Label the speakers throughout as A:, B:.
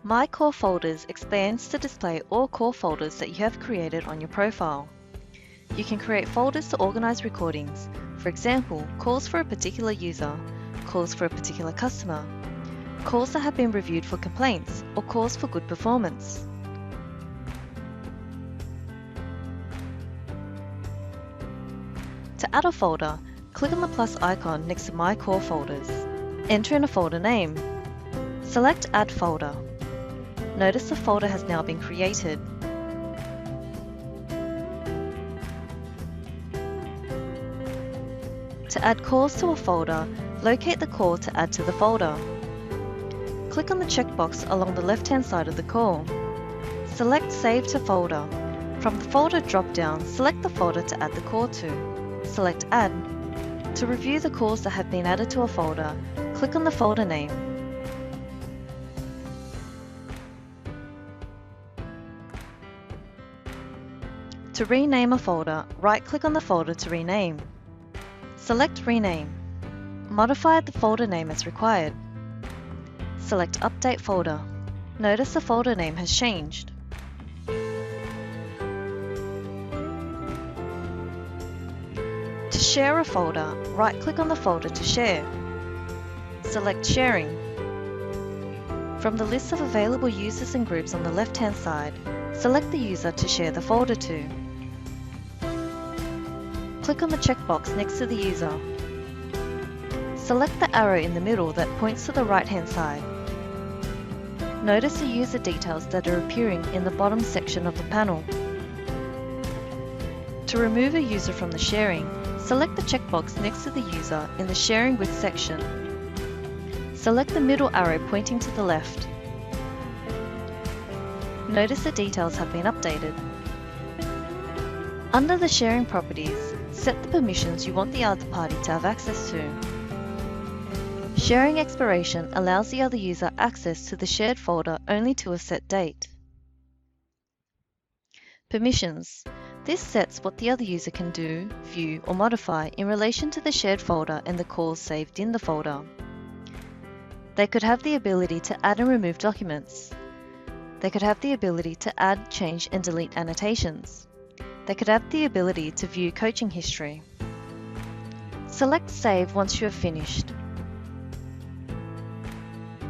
A: My Core Folders expands to display all core folders that you have created on your profile. You can create folders to organize recordings, for example, calls for a particular user, calls for a particular customer, calls that have been reviewed for complaints, or calls for good performance. To add a folder, click on the plus icon next to My Core Folders. Enter in a folder name. Select Add Folder. Notice the folder has now been created. To add calls to a folder, locate the call to add to the folder. Click on the checkbox along the left-hand side of the call. Select Save to Folder. From the folder drop-down, select the folder to add the call to. Select Add. To review the calls that have been added to a folder, click on the folder name. To rename a folder, right-click on the folder to rename. Select Rename. Modify the folder name as required. Select Update Folder. Notice the folder name has changed. To share a folder, right-click on the folder to share. Select Sharing. From the list of available users and groups on the left-hand side, select the user to share the folder to. Click on the checkbox next to the user. Select the arrow in the middle that points to the right-hand side. Notice the user details that are appearing in the bottom section of the panel. To remove a user from the sharing, select the checkbox next to the user in the Sharing With section. Select the middle arrow pointing to the left. Notice the details have been updated. Under the sharing properties, set the permissions you want the other party to have access to. Sharing expiration allows the other user access to the shared folder only to a set date. Permissions. This sets what the other user can do, view, or modify in relation to the shared folder and the calls saved in the folder. They could have the ability to add and remove documents. They could have the ability to add, change, and delete annotations. They could have the ability to view coaching history. Select Save once you have finished.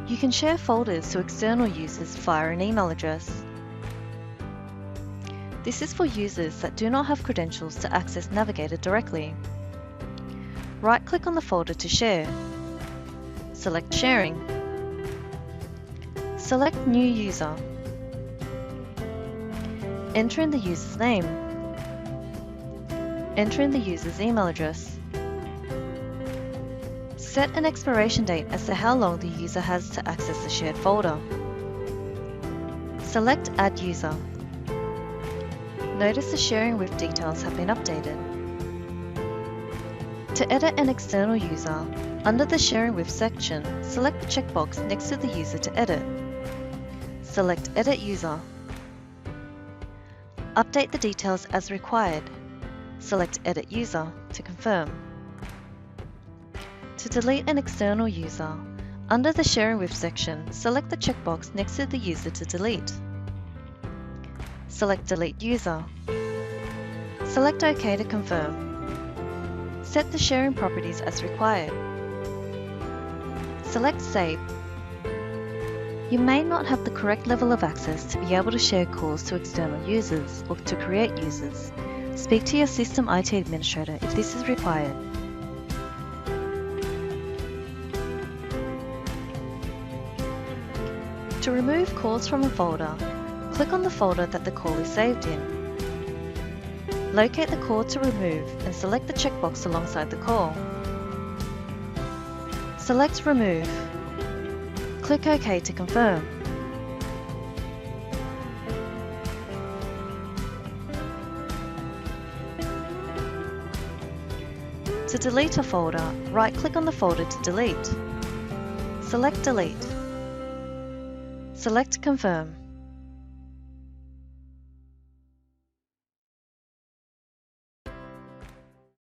A: You can share folders to external users via an email address. This is for users that do not have credentials to access Navigator directly. Right-click on the folder to share. Select Sharing. Select New User. Enter in the user's name. Enter in the user's email address. Set an expiration date as to how long the user has to access the shared folder. Select Add User. Notice the Sharing With details have been updated. To edit an external user, under the Sharing With section, select the checkbox next to the user to edit. Select Edit User. Update the details as required. Select Edit User to confirm. To delete an external user, under the Sharing With section, select the checkbox next to the user to delete. Select Delete User. Select OK to confirm. Set the sharing properties as required. Select Save. You may not have the correct level of access to be able to share calls to external users or to create users. Speak to your system IT administrator if this is required. To remove calls from a folder, click on the folder that the call is saved in. Locate the call to remove and select the checkbox alongside the call. Select Remove. Click OK to confirm. To delete a folder, right-click on the folder to delete. Select Delete. Select Confirm.